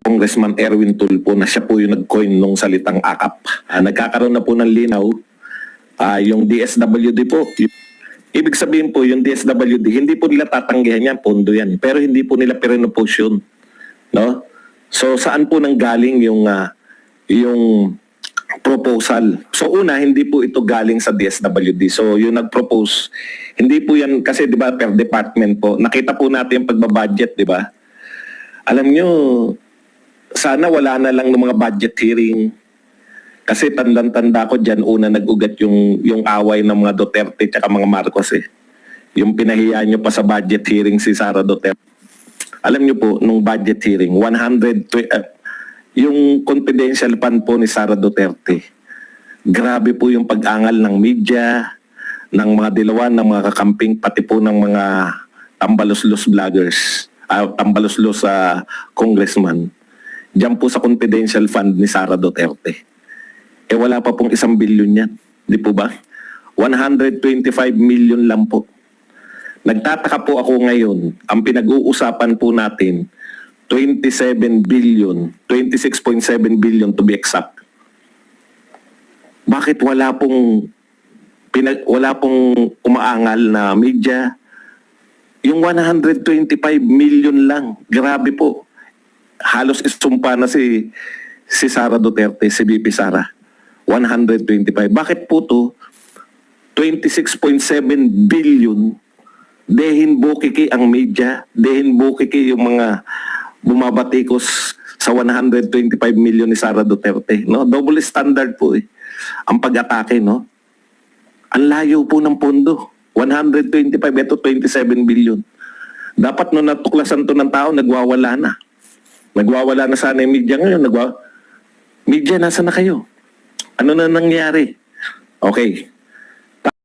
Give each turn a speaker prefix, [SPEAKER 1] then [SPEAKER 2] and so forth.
[SPEAKER 1] Congressman Erwin Tulfo na siya po yung nag-coin nung salitang akap. Nagkakaroon na po ng linaw yung DSWD po. Ibig sabihin po yung DSWD, hindi po nila tatanggihan yan, pondo yan. Pero hindi po nila pinupose yun. No? So saan po nanggaling yung proposal? So una, hindi po ito galing sa DSWD. So yung nag-propose, hindi po yan, kasi di ba per department po, nakita po natin yung pagbabudget, di ba? Alam nyo, sana wala na lang ng mga budget hearing. Kasi tandang-tanda ko dyan, una nag-ugat yung away ng mga Duterte at mga Marcos eh. Yung pinahiya nyo pa sa budget hearing si Sara Duterte. Alam nyo po, nung budget hearing, yung confidential fund po ni Sara Duterte, grabe po yung pag-angal ng media, ng mga dilawan, ng mga kakamping, pati po ng mga tambalos-los vloggers, tambalos-los congressman. Diyan po sa confidential fund ni Sara Duterte. Eh wala pa pong 1 billion yan. Di po ba? 125 million lang po. Nagtataka po ako ngayon, ang pinag-uusapan po natin, 27 billion, 26.7 billion to be exact. Bakit wala pong umaangal na media? Yung 125 million lang, grabe po. Halos isumpa na si Sara Duterte, si VP Sara. 125. Bakit po to? 26.7 billion. Dehin bukiki ang media, dehin bukiki yung mga bumabatikos sa 125 million ni Sara Duterte. No? Double standard po eh. Ang pag-atake, no? Ang layo po ng pondo. 125, ito 27 billion. Dapat nung natuklasan to ng tao, nagwawala na. Nagwawala na sana yung media ngayon. Media, nasa na kayo? Ano na nangyari? Okay.